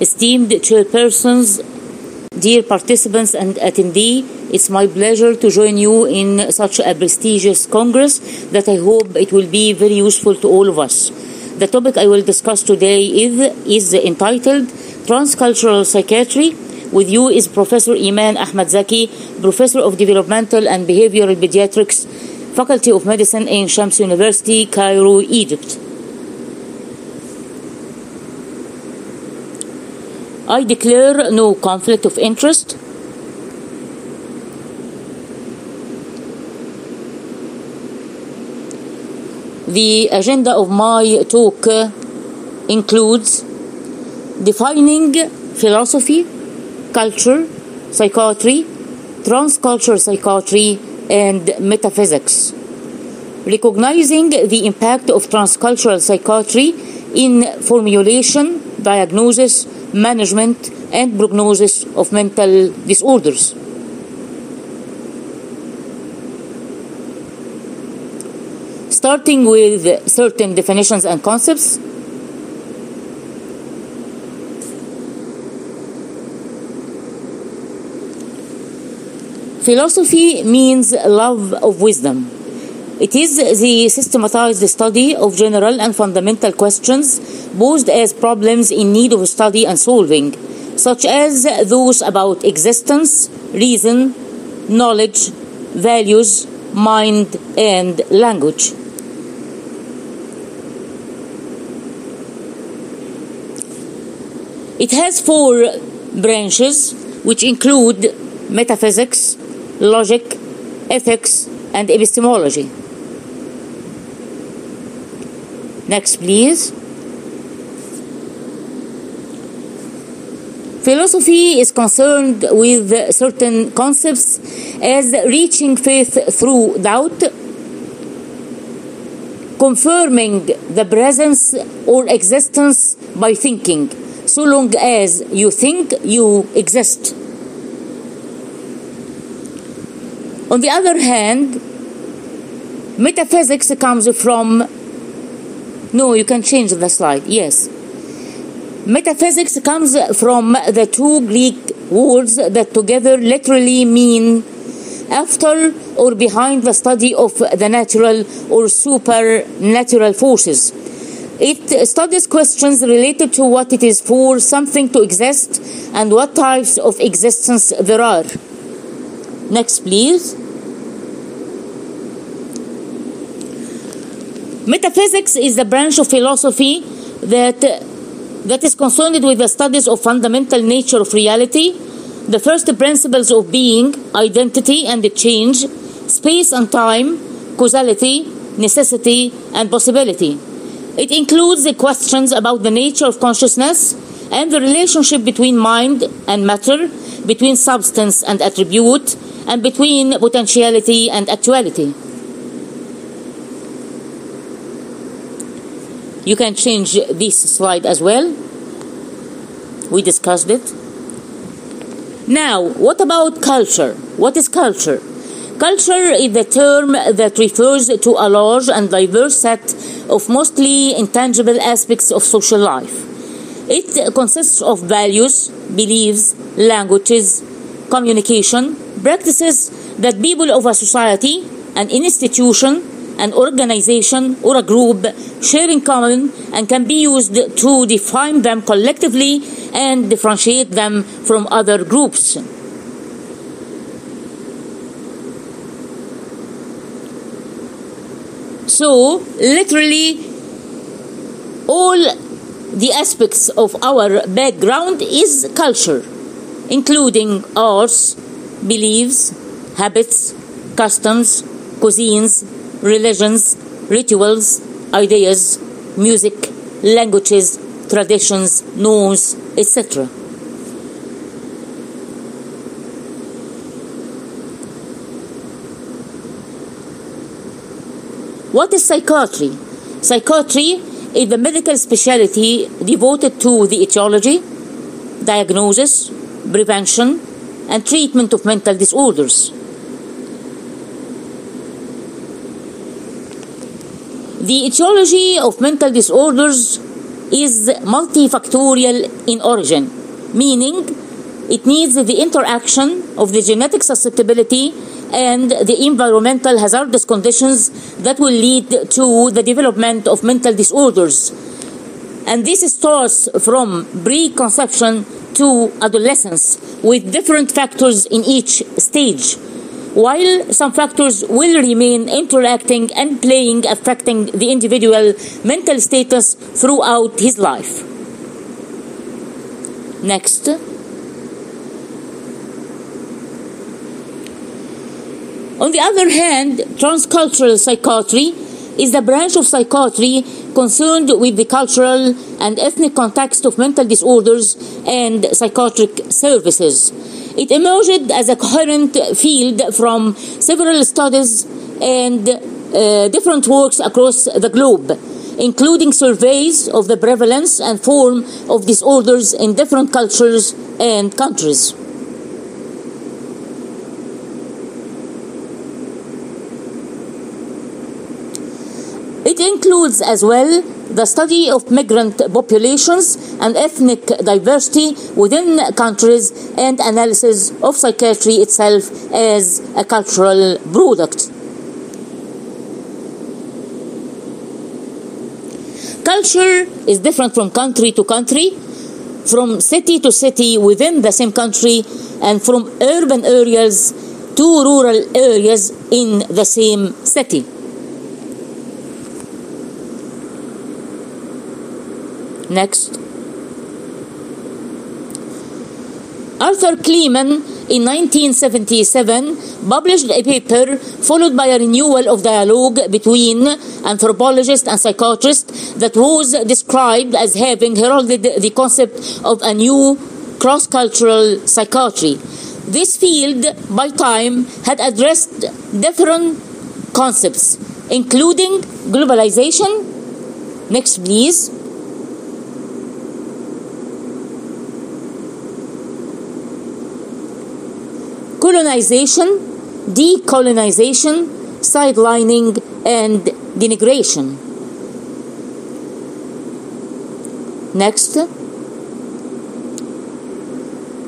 esteemed chairpersons, dear participants and attendees, it's my pleasure to join you in such a prestigious Congress that I hope it will be very useful to all of us. The topic I will discuss today is entitled Transcultural Psychiatry. With you is Professor Iman Ahmed Zaki, Professor of Developmental and Behavioral Pediatrics, Faculty of Medicine in Shams University, Cairo, Egypt. I declare no conflict of interest. The agenda of my talk includes defining philosophy, culture, psychiatry, transcultural psychiatry, and metaphysics. Recognizing the impact of transcultural psychiatry in formulation, diagnosis, management, and prognosis of mental disorders. Starting with certain definitions and concepts. Philosophy means love of wisdom. It is the systematized study of general and fundamental questions posed as problems in need of study and solving, such as those about existence, reason, knowledge, values, mind, and language. It has 4 branches, which include metaphysics, logic, ethics, and epistemology. Next, please. Philosophy is concerned with certain concepts as reaching faith through doubt, confirming the presence or existence by thinking, so long as you think you exist. On the other hand, metaphysics comes from... No, you can change the slide. Yes. Metaphysics comes from the 2 Greek words that together literally mean after or behind the study of the natural or supernatural forces. It studies questions related to what it is for something to exist and what types of existence there are. Next, please. Metaphysics is the branch of philosophy that is concerned with the studies of fundamental nature of reality, the first principles of being, identity and change, space and time, causality, necessity, and possibility. It includes the questions about the nature of consciousness and the relationship between mind and matter, between substance and attribute, and between potentiality and actuality. You can change this slide as well. We discussed it. Now, what about culture? What is culture? Culture is the term that refers to a large and diverse set of mostly intangible aspects of social life. It consists of values, beliefs, languages, communication, practices that people of a society, an institution, an organization, or a group share in common and can be used to define them collectively and differentiate them from other groups. So, literally, all the aspects of our background is culture, including arts, beliefs, habits, customs, cuisines, religions, rituals, ideas, music, languages, traditions, norms, etc. What is psychiatry? Psychiatry is the medical specialty devoted to the etiology, diagnosis, prevention, and treatment of mental disorders. The etiology of mental disorders is multifactorial in origin, meaning it needs the interaction of the genetic susceptibility and the environmental hazardous conditions that will lead to the development of mental disorders. And this starts from preconception to adolescence, with different factors in each stage, while some factors will remain interacting and playing, affecting the individual mental status throughout his life. Next. On the other hand, transcultural psychiatry is the branch of psychiatry concerned with the cultural and ethnic context of mental disorders and psychiatric services. It emerged as a coherent field from several studies and different works across the globe, including surveys of the prevalence and form of disorders in different cultures and countries. It includes as well the study of migrant populations and ethnic diversity within countries and analysis of psychiatry itself as a cultural product. Culture is different from country to country, from city to city within the same country, and from urban areas to rural areas in the same city. Next. Arthur Kleeman in 1977 published a paper followed by a renewal of dialogue between anthropologists and psychiatrists that was described as having heralded the concept of a new cross-cultural psychiatry. This field, by time, had addressed different concepts, including globalization. Next, please. Colonization, decolonization, sidelining, and denigration. Next.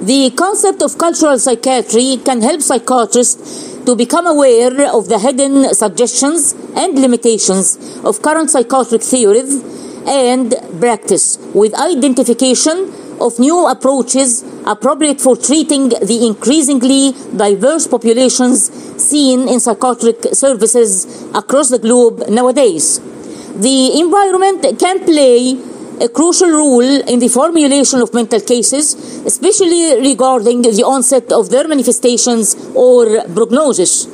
The concept of cultural psychiatry can help psychiatrists to become aware of the hidden suggestions and limitations of current psychiatric theories and practice, with identification of new approaches appropriate for treating the increasingly diverse populations seen in psychiatric services across the globe nowadays. The environment can play a crucial role in the formulation of mental cases, especially regarding the onset of their manifestations or prognosis.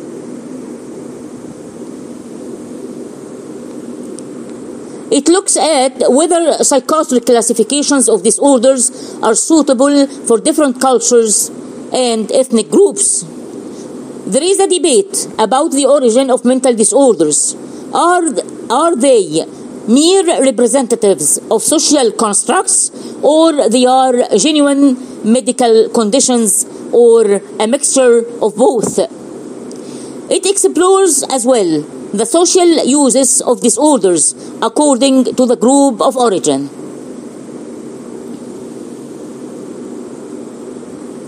It looks at whether psychiatric classifications of disorders are suitable for different cultures and ethnic groups. There is a debate about the origin of mental disorders. Are they mere representatives of social constructs, or they are genuine medical conditions, or a mixture of both? It explores as well the social uses of disorders according to the group of origin.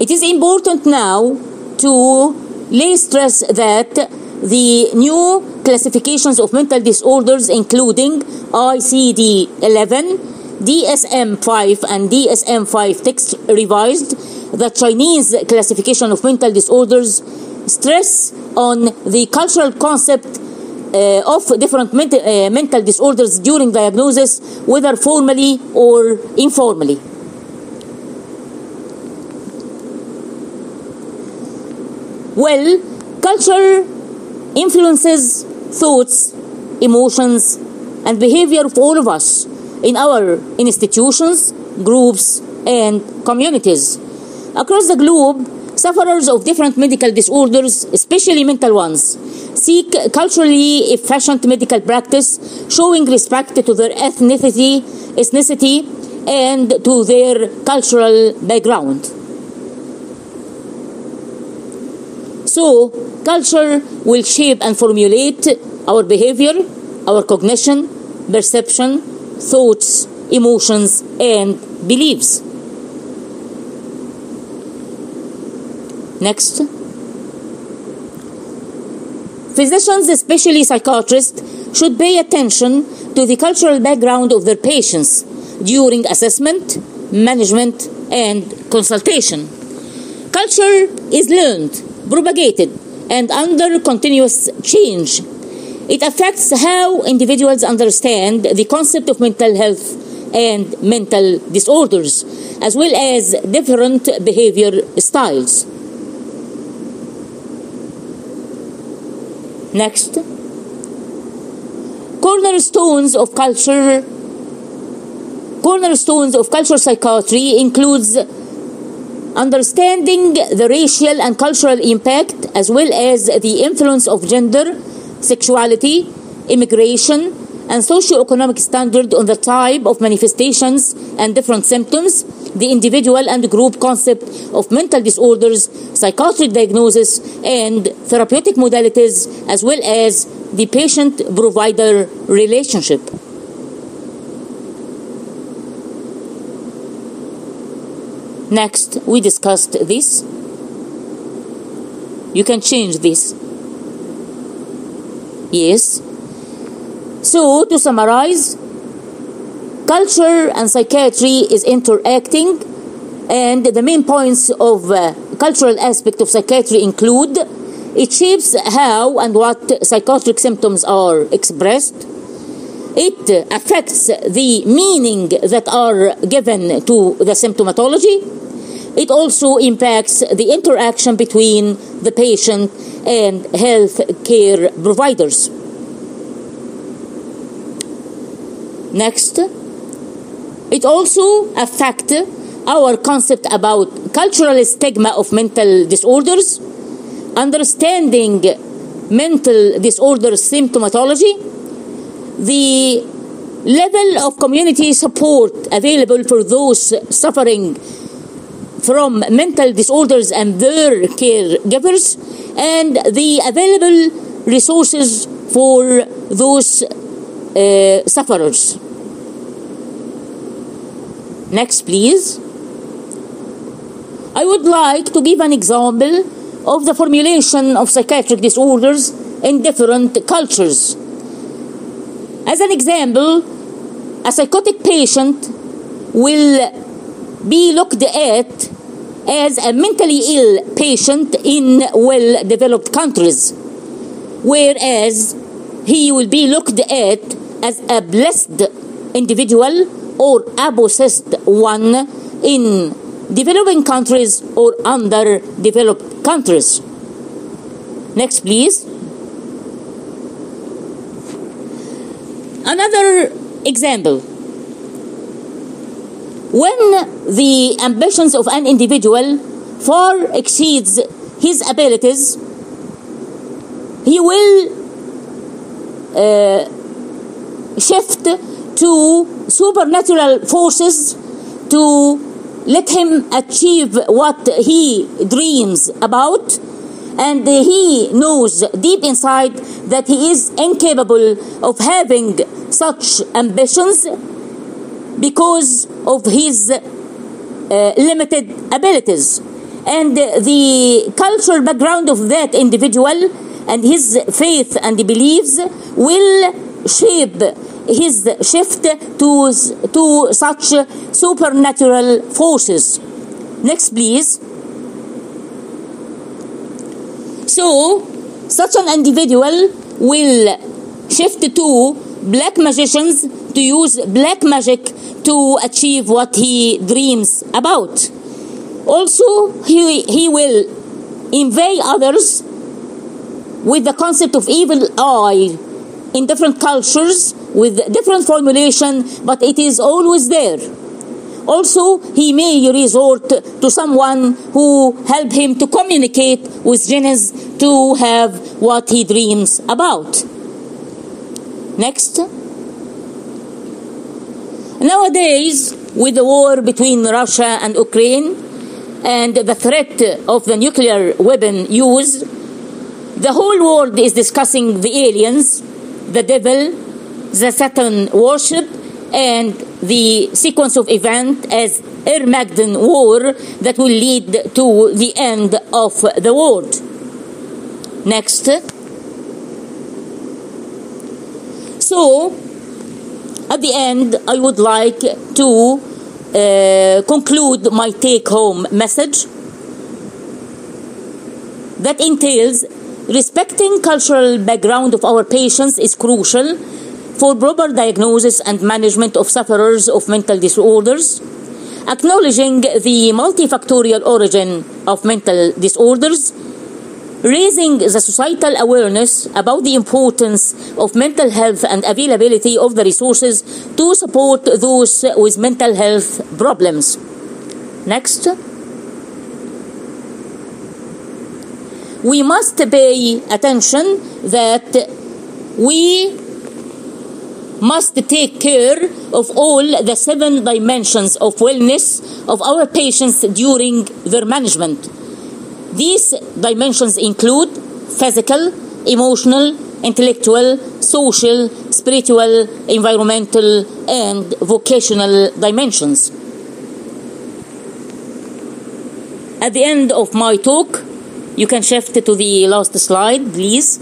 It is important now to lay stress that the new classifications of mental disorders, including ICD-11, DSM-5 and DSM-5 text revised, the Chinese classification of mental disorders, stress on the cultural concept of different mental disorders during diagnosis, whether formally or informally. Well, culture influences thoughts, emotions, and behavior of all of us in our institutions, groups, and communities. Across the globe, sufferers of different medical disorders, especially mental ones, seek culturally efficient medical practice, showing respect to their ethnicity, and to their cultural background. So, culture will shape and formulate our behavior, our cognition, perception, thoughts, emotions, and beliefs. Next. Physicians, especially psychiatrists, should pay attention to the cultural background of their patients during assessment, management, and consultation. Culture is learned, propagated, and under continuous change. It affects how individuals understand the concept of mental health and mental disorders, as well as different behavior styles. Next. Cornerstones of culture psychiatry includes understanding the racial and cultural impact, as well as the influence of gender, sexuality, immigration, and socio-economic standard on the type of manifestations and different symptoms, the individual and group concept of mental disorders, psychiatric diagnosis, and therapeutic modalities, as well as the patient-provider relationship. Next, we discussed this. You can change this. Yes. So, to summarize, culture and psychiatry is interacting, and the main points of cultural aspect of psychiatry include: it shapes how and what psychotic symptoms are expressed. It affects the meaning that are given to the symptomatology. It also impacts the interaction between the patient and health care providers. Next, it also affects our concept about cultural stigma of mental disorders, understanding mental disorder symptomatology, the level of community support available for those suffering from mental disorders and their caregivers, and the available resources for those sufferers. Next, please. I would like to give an example of the formulation of psychiatric disorders in different cultures. As an example, a psychotic patient will be looked at as a mentally ill patient in well-developed countries, whereas he will be looked at as a blessed individual or a possessed one in developing countries or underdeveloped countries. Next, please. Another example. When the ambitions of an individual far exceeds his abilities, he will shift to supernatural forces to let him achieve what he dreams about, and he knows deep inside that he is incapable of having such ambitions because of his limited abilities. And the cultural background of that individual and his faith and beliefs will shape his shift to such supernatural forces. Next, please. So, such an individual will shift to black magicians to use black magic to achieve what he dreams about. Also, he will invade others with the concept of evil eye in different cultures with different formulation, but it is always there. Also, he may resort to someone who help him to communicate with jinns to have what he dreams about. Next. Nowadays, with the war between Russia and Ukraine and the threat of the nuclear weapon use, the whole world is discussing the aliens, the devil, the Satan worship, and the sequence of events as Armageddon War that will lead to the end of the world. Next. So, at the end, I would like to conclude my take-home message that entails respecting cultural background of our patients is crucial for proper diagnosis and management of sufferers of mental disorders. Acknowledging the multifactorial origin of mental disorders, raising the societal awareness about the importance of mental health and availability of the resources to support those with mental health problems. Next. We must pay attention that we must take care of all the 7 dimensions of wellness of our patients during their management. These dimensions include physical, emotional, intellectual, social, spiritual, environmental, and vocational dimensions. At the end of my talk, you can shift to the last slide, please.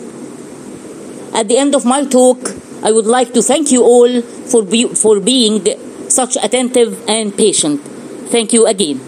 At the end of my talk, I would like to thank you all for being such attentive and patient. Thank you again.